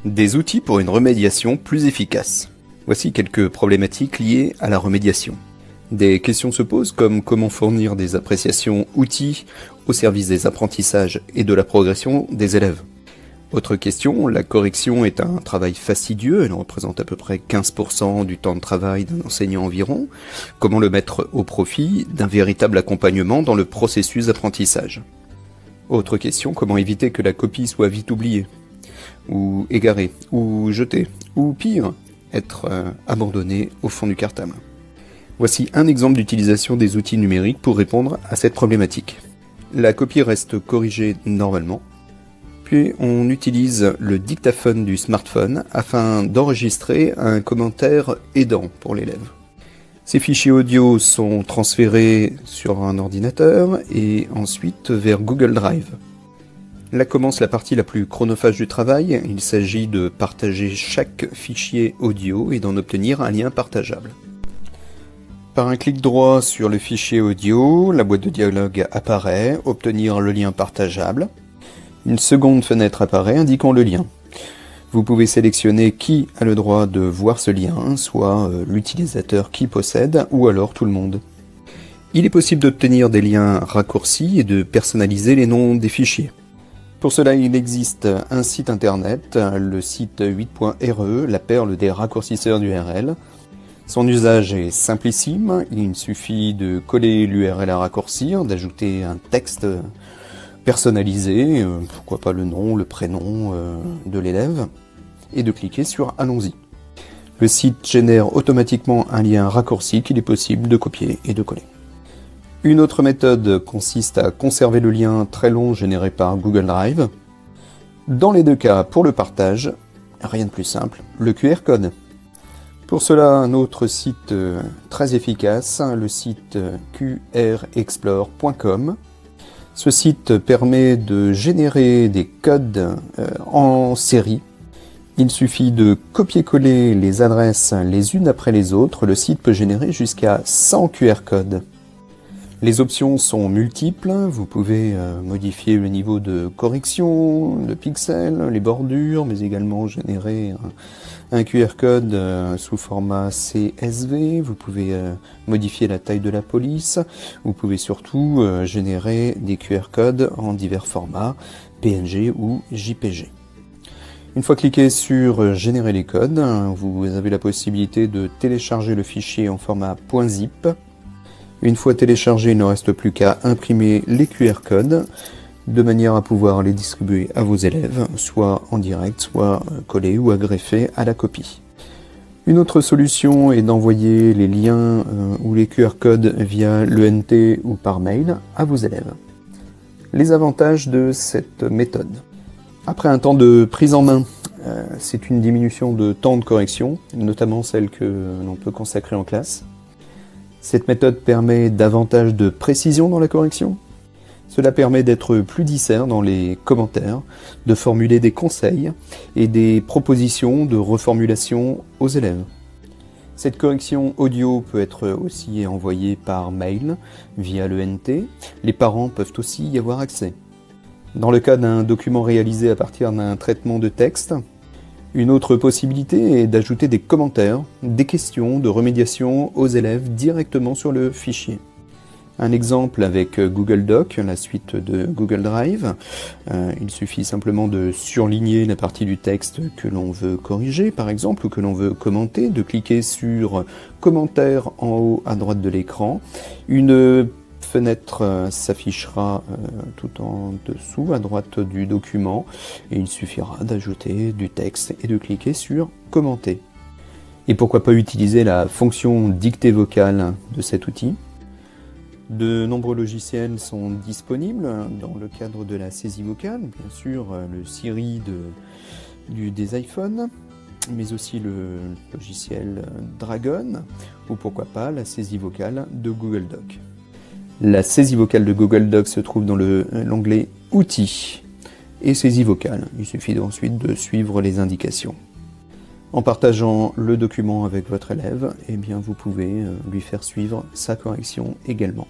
Des outils pour une remédiation plus efficace. Voici quelques problématiques liées à la remédiation. Des questions se posent comme comment fournir des appréciations outils au service des apprentissages et de la progression des élèves. Autre question, la correction est un travail fastidieux, elle représente à peu près 15% du temps de travail d'un enseignant environ. Comment le mettre au profit d'un véritable accompagnement dans le processus d'apprentissage? Autre question, comment éviter que la copie soit vite oubliée, ou égarée, ou jetée, ou pire, être abandonnée au fond du cartable. Voici un exemple d'utilisation des outils numériques pour répondre à cette problématique. La copie reste corrigée normalement, puis on utilise le dictaphone du smartphone afin d'enregistrer un commentaire aidant pour l'élève. Ces fichiers audio sont transférés sur un ordinateur et ensuite vers Google Drive. Là commence la partie la plus chronophage du travail, il s'agit de partager chaque fichier audio et d'en obtenir un lien partageable. Par un clic droit sur le fichier audio, la boîte de dialogue apparaît, obtenir le lien partageable. Une seconde fenêtre apparaît indiquant le lien. Vous pouvez sélectionner qui a le droit de voir ce lien, soit l'utilisateur qui possède, ou alors tout le monde. Il est possible d'obtenir des liens raccourcis et de personnaliser les noms des fichiers. Pour cela, il existe un site internet, le site 8.re, la perle des raccourcisseurs d'URL. Son usage est simplissime, il suffit de coller l'URL à raccourcir, d'ajouter un texte personnalisé, pourquoi pas le nom, le prénom de l'élève, et de cliquer sur Allons-y. Le site génère automatiquement un lien raccourci qu'il est possible de copier et de coller. Une autre méthode consiste à conserver le lien très long généré par Google Drive. Dans les deux cas, pour le partage, rien de plus simple, le QR code. Pour cela, un autre site très efficace, le site qrexplore.com. Ce site permet de générer des codes en série. Il suffit de copier-coller les adresses les unes après les autres. Le site peut générer jusqu'à 100 QR codes. Les options sont multiples. Vous pouvez modifier le niveau de correction, le pixel, les bordures, mais également générer un QR code sous format CSV. Vous pouvez modifier la taille de la police. Vous pouvez surtout générer des QR codes en divers formats, PNG ou JPG. Une fois cliqué sur générer les codes, vous avez la possibilité de télécharger le fichier en format .zip. Une fois téléchargé, il ne reste plus qu'à imprimer les QR codes de manière à pouvoir les distribuer à vos élèves, soit en direct, soit collés ou agreffés à la copie. Une autre solution est d'envoyer les liens ou les QR codes via l'ENT ou par mail à vos élèves. Les avantages de cette méthode. Après un temps de prise en main, c'est une diminution de temps de correction, notamment celle que l'on peut consacrer en classe. Cette méthode permet davantage de précision dans la correction. Cela permet d'être plus discert dans les commentaires, de formuler des conseils et des propositions de reformulation aux élèves. Cette correction audio peut être aussi envoyée par mail via l'ENT. Les parents peuvent aussi y avoir accès. Dans le cas d'un document réalisé à partir d'un traitement de texte, une autre possibilité est d'ajouter des commentaires, des questions de remédiation aux élèves directement sur le fichier. Un exemple avec Google Doc, la suite de Google Drive. Il suffit simplement de surligner la partie du texte que l'on veut corriger, par exemple, ou que l'on veut commenter, de cliquer sur « Commentaire » en haut à droite de l'écran. Une fenêtre s'affichera tout en dessous à droite du document et il suffira d'ajouter du texte et de cliquer sur commenter. Et pourquoi pas utiliser la fonction dictée vocale de cet outil. De nombreux logiciels sont disponibles dans le cadre de la saisie vocale, bien sûr le Siri des iPhones, mais aussi le logiciel Dragon ou pourquoi pas la saisie vocale de Google Doc. La saisie vocale de Google Docs se trouve dans l'onglet « Outils » et « Saisie vocale ». Il suffit ensuite de suivre les indications. En partageant le document avec votre élève, eh bien vous pouvez lui faire suivre sa correction également.